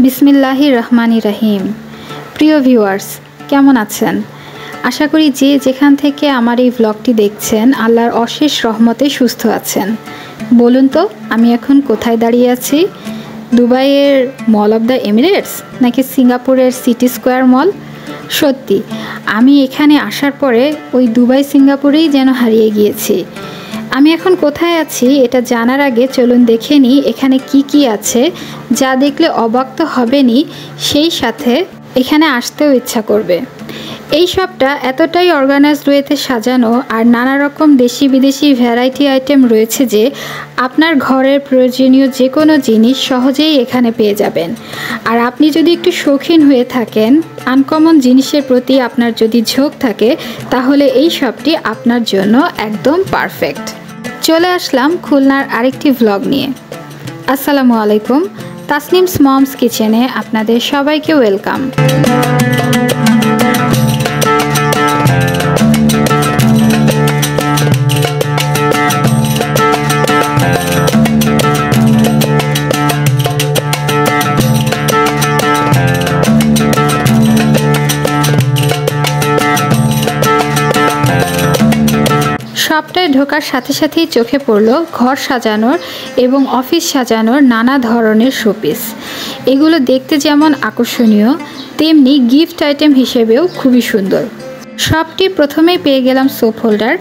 বিসমিল্লাহির রহমানির রহিম। প্রিয় ভিউয়ার্স, কেমন আছেন? আশা করি যে যেখান থেকে আমার এই ভ্লগটি দেখছেন আল্লাহর অশেষ রহমতে সুস্থ আছেন। বলুন তো, আমি এখন কোথায় দাঁড়িয়ে আছি? দুবাইয়ের মল অফ দ্য এমিরেটস নাকি সিঙ্গাপুরের সিটি স্কোয়ার মল? সত্যি, আমি এখানে আসার পরে ওই দুবাই সিঙ্গাপুরেই যেন হারিয়ে গিয়েছি। আমি এখন কোথায় আছি এটা জানার আগে চলুন দেখে নিই এখানে কি আছে, যা দেখলে অবাক তো হবেনই, সেই সাথে এখানে আসতেও ইচ্ছা করবে। এই শপটা এতটাই অর্গানাইজড ওয়েতে সাজানো আর নানা রকম দেশি বিদেশি ভ্যারাইটি আইটেম রয়েছে যে আপনার ঘরের প্রয়োজনীয় যে কোনো জিনিস সহজেই এখানে পেয়ে যাবেন। আর আপনি যদি একটু শৌখিন হয়ে থাকেন, আনকমন জিনিসের প্রতি আপনার যদি ঝোঁক থাকে, তাহলে এই শপটি আপনার জন্য একদম পারফেক্ট। চলে আসলাম খুলনার আরেকটি ভ্লগ নিয়ে। আসসালামু আলাইকুম, তাসনিমস মমস কিচেনে আপনাদের সবাইকে ওয়েলকাম। শপটায় ঢোকার সাথে সাথেই চোখে পড়ল ঘর সাজানোর এবং অফিস সাজানোর নানা ধরনের শোপিস। এগুলো দেখতে যেমন আকর্ষণীয়, তেমনি গিফট আইটেম হিসেবেও খুবই সুন্দর। শপটি প্রথমেই পেয়ে গেলাম সোপ হোল্ডার।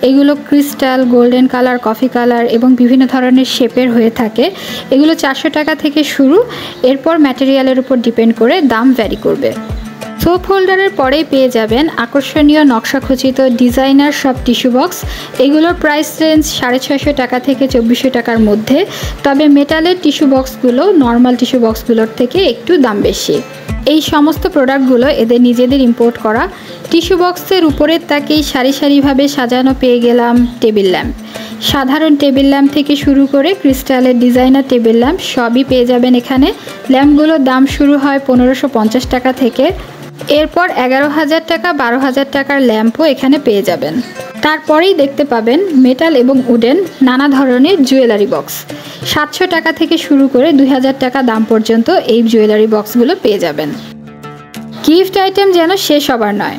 এগুলো crystal, golden colour, coffee colour এবং বিভিন্ন ধরনের শেপের হয়ে থাকে। এগুলো 400 টাকা থেকে শুরু, এরপর ম্যাটেরিয়ালের উপর ডিপেন্ড করে দাম ভ্যারি করবে। সোপ হোল্ডারের পরেই পেয়ে যাবেন আকর্ষণীয় নকশাখচিত ডিজাইনার সব টিস্যু বক্স। এগুলোর প্রাইস রেঞ্জ 650 টাকা থেকে 2400 টাকার মধ্যে, তবে মেটালের টিস্যু বক্সগুলো নর্মাল টিস্যু বক্সগুলোর থেকে একটু দাম বেশি। এই সমস্ত প্রোডাক্টগুলো এদের নিজেদের ইম্পোর্ট করা। টিস্যু বক্সের উপরের তাকেই সারি সারিভাবে সাজানো পেয়ে গেলাম টেবিল ল্যাম্প। সাধারণ টেবিল ল্যাম্প থেকে শুরু করে ক্রিস্টালের ডিজাইনার টেবিল ল্যাম্প সবই পেয়ে যাবেন এখানে। ল্যাম্পগুলোর দাম শুরু হয় 1550 টাকা থেকে, এরপর 11,000 টাকা, 12,000 টাকার ল্যাম্পও এখানে পেয়ে যাবেন। তারপরেই দেখতে পাবেন মেটাল এবং উডেন নানা ধরনের জুয়েলারি বক্স। 700 টাকা থেকে শুরু করে 2000 টাকা দাম পর্যন্ত এই জুয়েলারি বক্সগুলো পেয়ে যাবেন। গিফট আইটেম যেন শেষ হবার নয়।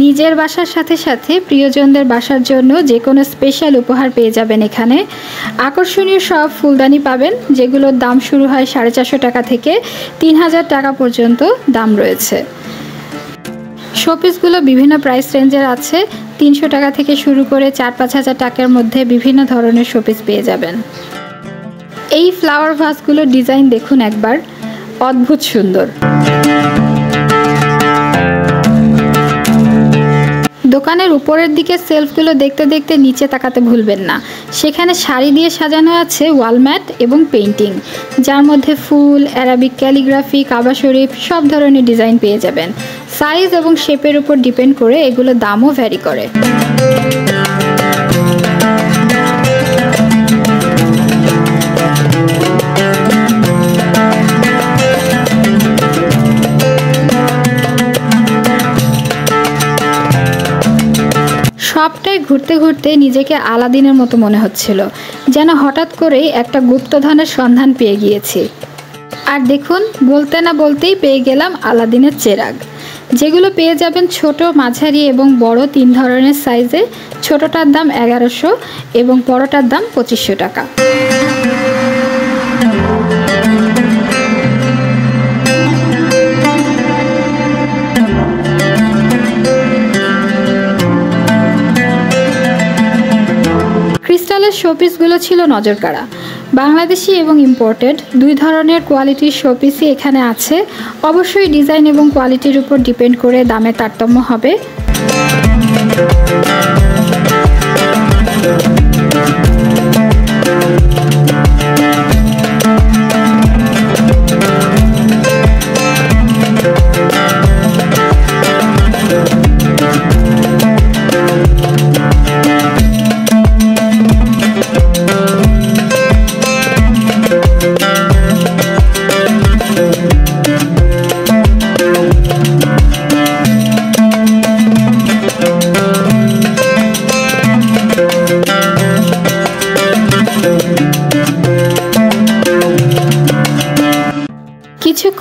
নিজের বাসার সাথে সাথে প্রিয়জনদের বাসার জন্য যে কোনো স্পেশাল উপহার পেয়ে যাবেন এখানে। আকর্ষণীয় সব ফুলদানি পাবেন, যেগুলোর দাম শুরু হয় 450 টাকা থেকে 3000 টাকা পর্যন্ত দাম রয়েছে। শোপিসগুলো বিভিন্ন প্রাইস রেঞ্জের আছে। 300 টাকা থেকে শুরু করে 4-5 হাজার টাকার মধ্যে বিভিন্ন ধরনের শোপিস পেয়ে যাবেন। এই ফ্লাওয়ার ভাসগুলোর ডিজাইন দেখুন একবার, অদ্ভুত সুন্দর। দোকানের উপরের দিকে সেলফগুলো দেখতে দেখতে নিচে তাকাতে ভুলবেন না। সেখানে শাড়ি দিয়ে সাজানো আছে ওয়ালম্যাট এবং পেইন্টিং, যার মধ্যে ফুল, অ্যারাবিক ক্যালিগ্রাফি, কাবা শরীফ সব ধরনের ডিজাইন পেয়ে যাবেন। সাইজ এবং শেপের উপর ডিপেন্ড করে এগুলো দামও ভ্যারি করে। সবটাই ঘুরতে ঘুরতে নিজেকে আলাদিনের মতো মনে হচ্ছিল, যেন হঠাৎ করেই একটা গুপ্তধনের সন্ধান পেয়ে গিয়েছি। আর দেখুন, বলতে না বলতেই পেয়ে গেলাম আলাদিনের চেরাগ, যেগুলো পেয়ে যাবেন ছোট, মাঝারি এবং বড় 3 ধরনের সাইজে। ছোটটার দাম 1100 এবং বড়টার দাম 2500 টাকা। ক্রিস্টালের শোপিসগুলো ছিল নজরকাড়া। বাংলাদেশি এবং ইম্পোর্টেড 2 ধরনের কোয়ালিটির শোপিসই এখানে আছে। অবশ্যই ডিজাইন এবং কোয়ালিটির উপর ডিপেন্ড করে দামে তারতম্য হবে।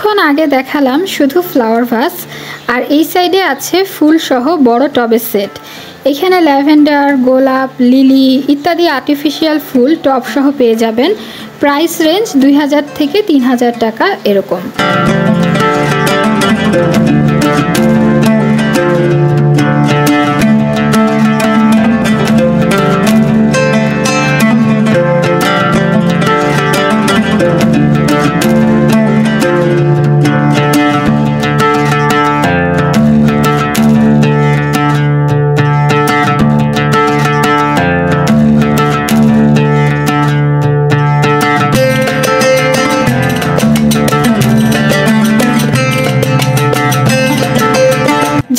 কিছুক্ষণ আগে দেখালাম শুধু ফ্লাওয়ার ভাস, আর এই সাইডে আছে ফুল সহ বড় টবের সেট। এখানে ল্যাভেন্ডার, গোলাপ, লিলি ইত্যাদি আর্টিফিশিয়াল ফুল টব সহ পেয়ে যাবেন। প্রাইস রেঞ্জ 2000 থেকে 3000 টাকা এরকম।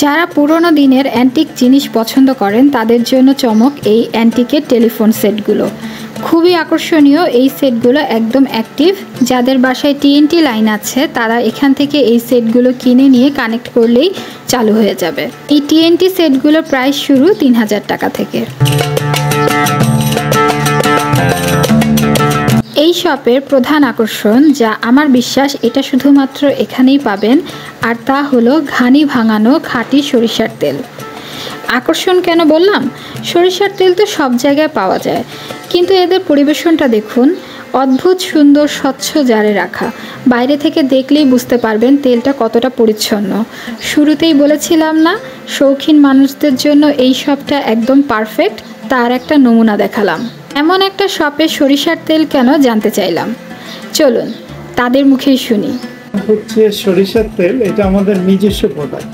যারা পুরনো দিনের অ্যান্টিক জিনিস পছন্দ করেন তাদের জন্য চমক এই অ্যান্টিকের টেলিফোন সেটগুলো। খুবই আকর্ষণীয় এই সেটগুলো, একদম অ্যাক্টিভ। যাদের বাসায় টিএনটি লাইন আছে তারা এখান থেকে এই সেটগুলো কিনে নিয়ে কানেক্ট করলেই চালু হয়ে যাবে। এই টিএনটি সেটগুলোর প্রাইস শুরু 3000 টাকা থেকে। এই শপের প্রধান আকর্ষণ, যা আমার বিশ্বাস এটা শুধুমাত্র এখানেই পাবেন, আর তা হলো ঘানি ভাঙানো খাঁটি সরিষার তেল। আকর্ষণ কেন বললাম? সরিষার তেল তো সব জায়গায় পাওয়া যায়, কিন্তু এদের পরিবেশনটা দেখুন, অদ্ভুত সুন্দর স্বচ্ছ জারে রাখা। বাইরে থেকে দেখলেই বুঝতে পারবেন তেলটা কতটা পরিচ্ছন্ন। শুরুতেই বলেছিলাম না, শৌখিন মানুষদের জন্য এই শপটা একদম পারফেক্ট, তার একটা নমুনা দেখালাম। এমন একটা শপে সরিষার তেল কেন জানতে চাইলাম, চলুন তাদের মুখেই শুনি। হচ্ছে সরিষার তেল, এটা আমাদের নিজস্ব প্রোডাক্ট।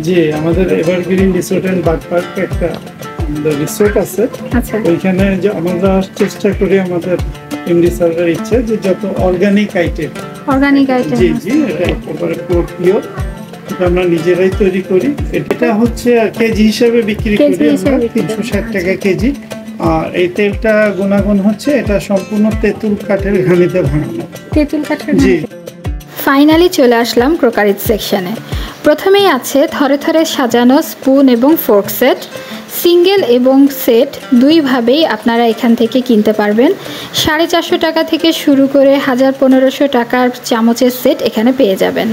জি, আমাদের Evergreen Resort and Bagh Park একটা রিসোর্ট আছে। আচ্ছা, ওইখানে যে আমরা চেষ্টা করি, আমাদের এমডি স্যারের ইচ্ছে যে যত অর্গানিক আইটেম, জি জি, এটা একেবারে পিওর, এটা আমরা নিজেরাই তৈরি করি। এটা হচ্ছে কেজি হিসাবে বিক্রি করি আমরা 360 টাকা কেজি। আর এই তেলটা গুণাগুণ হচ্ছে এটা সম্পূর্ণ তেঁতুল কাঠের ঘানিতে ভাঙানো। জি। ফাইনালি চলে আসলাম ক্রোকারিজ সেকশনে। প্রথমেই আছে থরে থরে সাজানো স্পুন এবং ফোর্ক সেট। সিঙ্গেল এবং সেট দুইভাবেই আপনারা এখান থেকে কিনতে পারবেন। 450 টাকা থেকে শুরু করে 1000-1500 টাকার চামচের সেট এখানে পেয়ে যাবেন।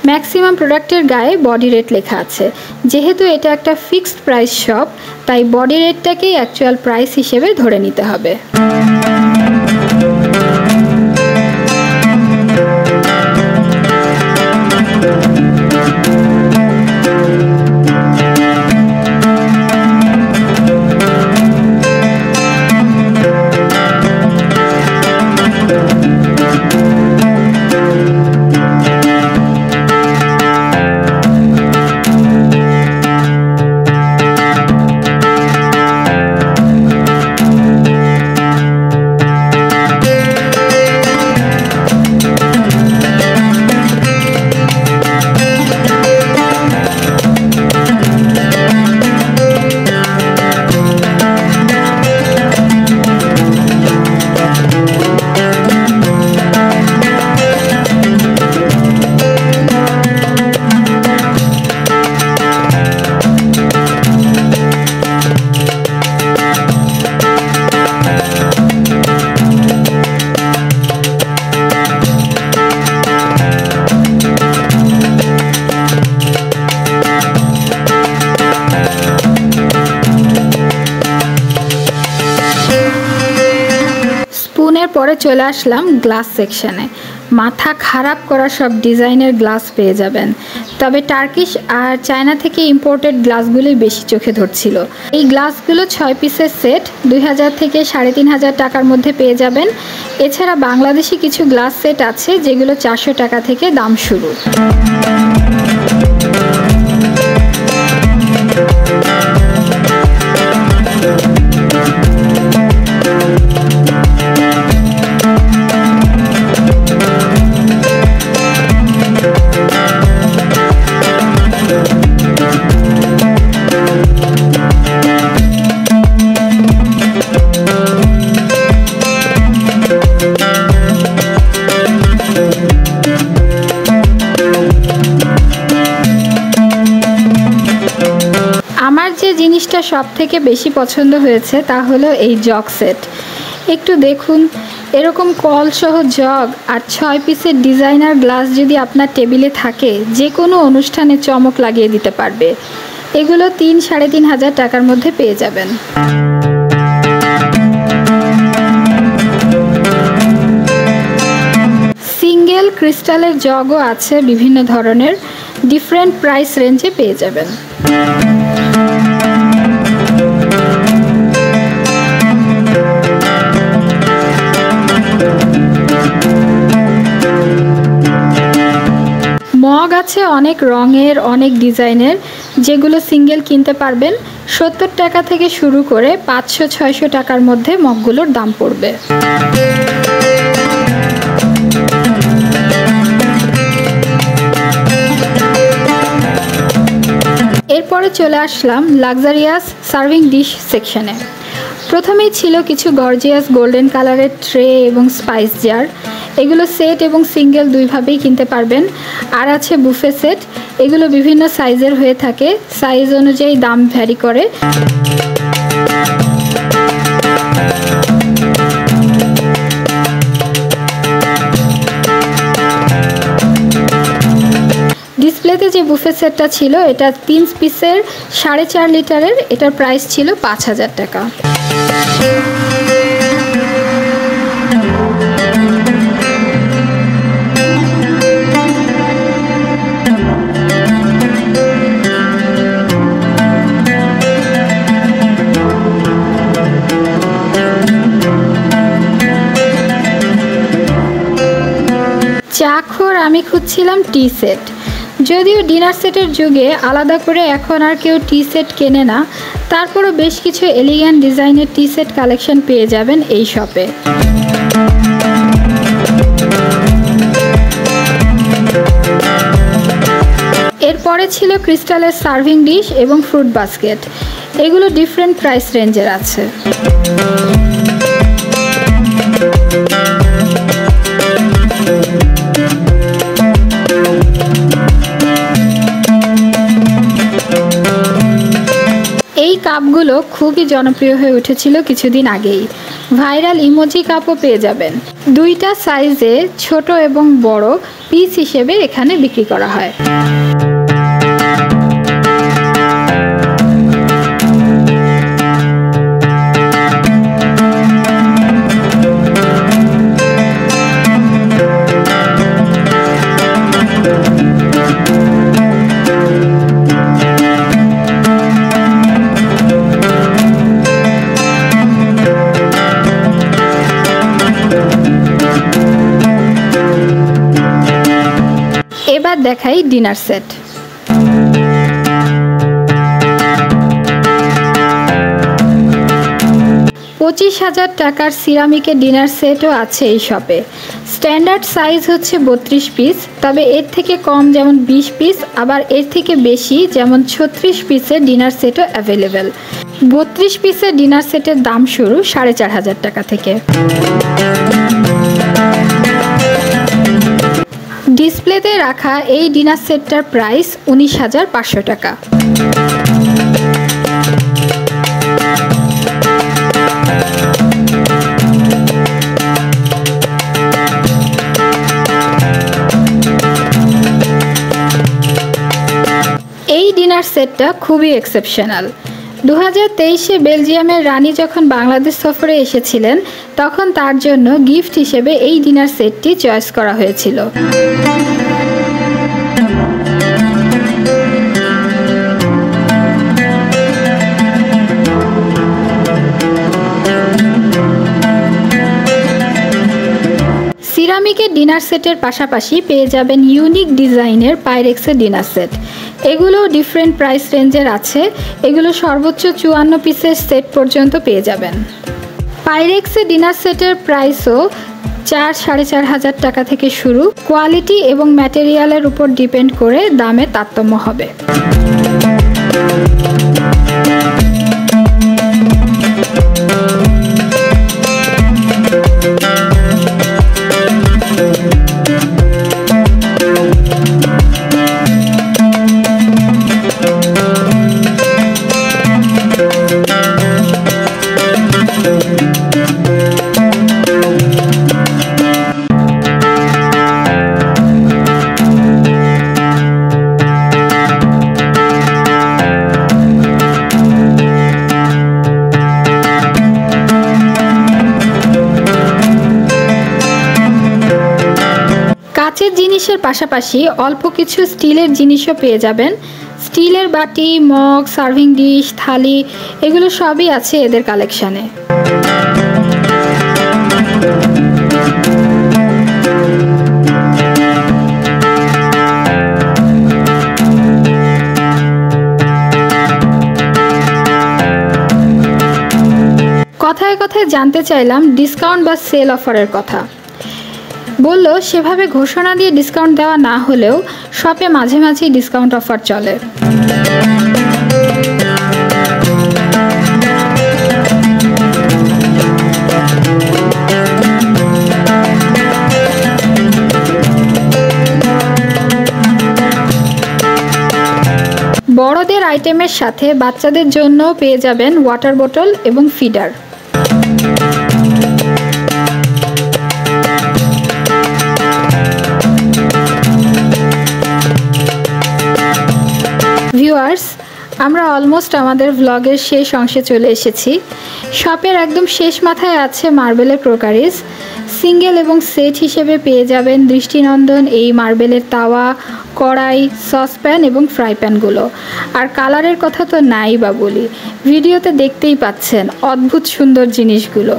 ম্যাক্সিমাম প্রোডাক্টের গায়ে বডি রেট লেখা আছে। যেহেতু এটা একটা ফিক্সড প্রাইস শপ, তাই বডি রেটটাকেই অ্যাকচুয়াল প্রাইস হিসেবে ধরে নিতে হবে। পরে চলে আসলাম গ্লাস সেকশনে। মাথা খারাপ করা সব ডিজাইনের গ্লাস পেয়ে যাবেন, তবে টার্কিশ আর চায়না থেকে ইম্পোর্টেড গ্লাসগুলোই বেশি চোখে ধরছিল। এই গ্লাসগুলো 6 পিসের সেট 2000 থেকে 3500 টাকার মধ্যে পেয়ে যাবেন। এছাড়া বাংলাদেশি কিছু গ্লাস সেট আছে যেগুলো 400 টাকা থেকে দাম শুরু। জিনিসটা সব থেকে বেশি পছন্দ হয়েছে তা হলো এই জগ সেট। একটু দেখুন এরকম কল সহ জগ আর 6 পিসের ডিজাইনার গ্লাস যদি আপনার টেবিলে থাকে, যে কোনো অনুষ্ঠানে চমক লাগিয়ে দিতে পারবে। এগুলো 3-3.5 হাজার টাকার মধ্যে পেয়ে যাবেন। সিঙ্গেল ক্রিস্টালের জগও আছে বিভিন্ন ধরনের, ডিফারেন্ট প্রাইস রেঞ্জে পেয়ে যাবেন। মগ আছে অনেক রঙের, অনেক ডিজাইনের, যেগুলো সিঙ্গেল কিনতে পারবেন 70 টাকা থেকে শুরু করে 500-600 টাকার মধ্যে মগগুলোর দাম পড়বে। এরপরে চলে আসলাম লাক্সারিয়াস সার্ভিং ডিশ সেকশনে। প্রথমেই ছিল কিছু গর্জিয়াস গোল্ডেন কালারের ট্রে এবং স্পাইস জার। এগুলো সেট এবং সিঙ্গেল দুইভাবেই কিনতে পারবেন। আর আছে বুফে সেট, এগুলো বিভিন্ন সাইজের হয়ে থাকে, সাইজ অনুযায়ী দাম ভ্যারি করে। ডিসপ্লেতে যে বুফে সেটটা ছিল এটা 3 পিসের 4.5 লিটারের, এটার প্রাইস ছিল 5,000 টাকা। চাখর আমি খুঁজছিলাম টি সেট। যদিও ডিনার সেটের যুগে আলাদা করে এখন আর কেউ টি সেট কেনে না, তারপরও বেশ কিছু এলিগ্যান্ট ডিজাইনের টি সেট কালেকশন পেয়ে যাবেন এই শপে। এরপরে ছিল ক্রিস্টালের সার্ভিং ডিশ এবং ফ্রুট বাস্কেট। এগুলো ডিফারেন্ট প্রাইস রেঞ্জের আছে। এই কাপগুলো খুবই জনপ্রিয় হয়ে উঠেছিল কিছুদিন আগেই। ভাইরাল ইমোজি কাপও পেয়ে যাবেন। দুইটা সাইজে ছোট এবং বড় পিস হিসেবে এখানে বিক্রি করা হয়। এবার দেখাই ডিনার সেট। 25,000 টাকার সিরামিকের ডিনার সেটও আছে এই শপে। স্ট্যান্ডার্ড সাইজ হচ্ছে 32 পিস, তবে এর থেকে কম যেমন 20 পিস, আবার এর থেকে বেশি যেমন 36 পিসের ডিনার সেটও অ্যাভেলেবেল। 32 পিসের ডিনার সেটের দাম শুরু 4,500 টাকা থেকে। ডিসপ্লেতে রাখা এই ডিনার সেটটার প্রাইস 19,500 টাকা। এই ডিনার সেটটা খুবই এক্সেপশনাল। 2023-এ বেলজিয়ামের রানী যখন বাংলাদেশ সফরে এসেছিলেন, তখন তার জন্য গিফট হিসেবে এই ডিনার সেটটি চয়েস করা হয়েছিল। সিরামিকের ডিনার সেটের পাশাপাশি পেয়ে যাবেন ইউনিক ডিজাইনের পাইরেক্সের ডিনার সেট। এগুলো ডিফারেন্ট প্রাইস রেঞ্জের আছে। এগুলো সর্বোচ্চ 54 পিসের সেট পর্যন্ত পেয়ে যাবেন। পাইরেক্সের ডিনার সেটের প্রাইসও 4-4.5 হাজার টাকা থেকে শুরু। কোয়ালিটি এবং ম্যাটেরিয়ালের উপর ডিপেন্ড করে দামে তারতম্য হবে। জিনিসের পাশাপাশি অল্প কিছু স্টিলের জিনিসও পেয়ে যাবেন। স্টিলের বাটি, মগ, সার্ভিং ডিশ, থালি এগুলো সবই আছে এদের কালেকশানে। কথায় কথায় জানতে চাইলাম ডিসকাউন্ট বা সেল অফারের কথা। বলল সেভাবে ঘোষণা দিয়ে ডিসকাউন্ট দেওয়া না হলেও শপে মাঝে মাঝেই ডিসকাউন্ট অফার চলে। বড়দের আইটেমের সাথে বাচ্চাদের জন্য পেয়ে যাবেন ওয়াটার বোতল এবং ফিডার। ভিউয়ার্স, আমরা অলমোস্ট আমাদের ভ্লগের শেষ অংশে চলে এসেছি। শপের একদম শেষ মাথায় আছে মার্বেলের ক্রোকারিজ। সিঙ্গেল এবং সেট হিসেবে পেয়ে যাবেন দৃষ্টিনন্দন এই মার্বেলের তাওয়া, কড়াই, সসপ্যান এবং ফ্রাই প্যানগুলো। আর কালারের কথা তো নাই বা বলি, ভিডিওতে দেখতেই পাচ্ছেন অদ্ভুত সুন্দর জিনিসগুলো।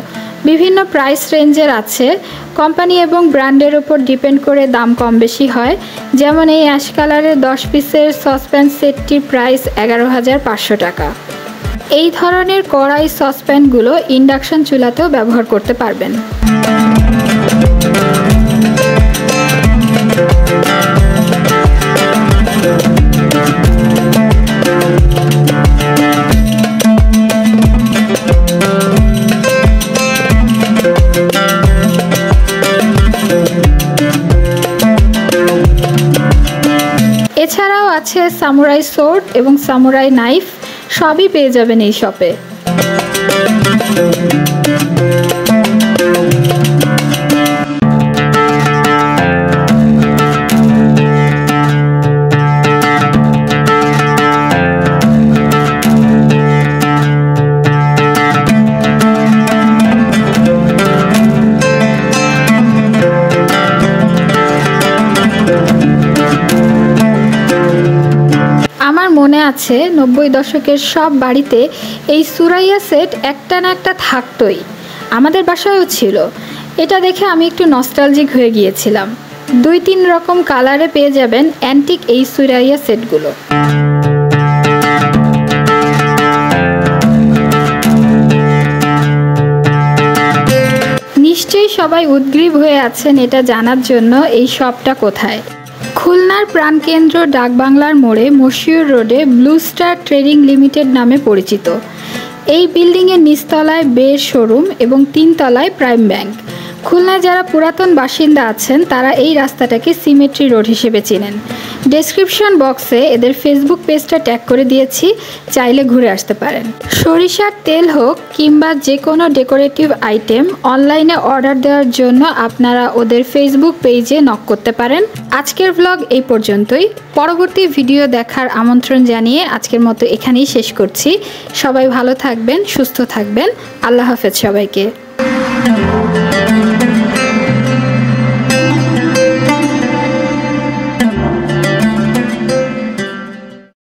বিভিন্ন প্রাইস রেঞ্জের আছে, কোম্পানি এবং ব্র্যান্ডের ওপর ডিপেন্ড করে দাম কম বেশি হয়। যেমন এই অ্যাশ কালারের 10 পিসের সসপ্যান সেটটির প্রাইস 11,500 টাকা। এই ধরনের কড়াই, সসপ্যানগুলো ইন্ডাকশন চুলাতেও ব্যবহার করতে পারবেন। এছাড়াও আছে সামুরাই সোর্ড এবং সামুরাই নাইফ, সবই পেয়ে যাবেন এই শপে। মনে আছে 90 দশকের সব বাড়িতে এই সুরাইয়া সেট একটা না একটা থাকতোই। আমাদের বাসায়ও ছিল। এটা দেখে আমি একটু নস্টালজিক হয়ে গিয়েছিলাম। 2-3 রকম কালারে পেয়ে যাবেন অ্যান্টিক এই সুরাইয়া সেটগুলো। নিশ্চয়ই সবাই উদ্গ্রীব হয়ে আছেন এটা জানার জন্য এই শপটা কোথায়। খুলনার প্রাণকেন্দ্র ডাকবাংলার মোড়ে মশিউর রোডে ব্লু স্টার ট্রেডিং লিমিটেড নামে পরিচিত। এই বিল্ডিংয়ের নিচতলায় বের শোরুম এবং 3 তলায় প্রাইম ব্যাংক। খুলনায় যারা পুরাতন বাসিন্দা আছেন তারা এই রাস্তাটাকে সিমেট্রি রোড হিসেবে চেনেন। ডেসক্রিপশন বক্সে এদের ফেসবুক পেজটা ট্যাগ করে দিয়েছি, চাইলে ঘুরে আসতে পারেন। সরিষার তেল হোক কিংবা যে কোনো ডেকোরেটিভ আইটেম অনলাইনে অর্ডার দেওয়ার জন্য আপনারা ওদের ফেসবুক পেজে নক করতে পারেন। আজকের ভ্লগ এই পর্যন্তই। পরবর্তী ভিডিও দেখার আমন্ত্রণ জানিয়ে আজকের মতো এখানেই শেষ করছি। সবাই ভালো থাকবেন, সুস্থ থাকবেন। আল্লাহ হাফেজ সবাইকে।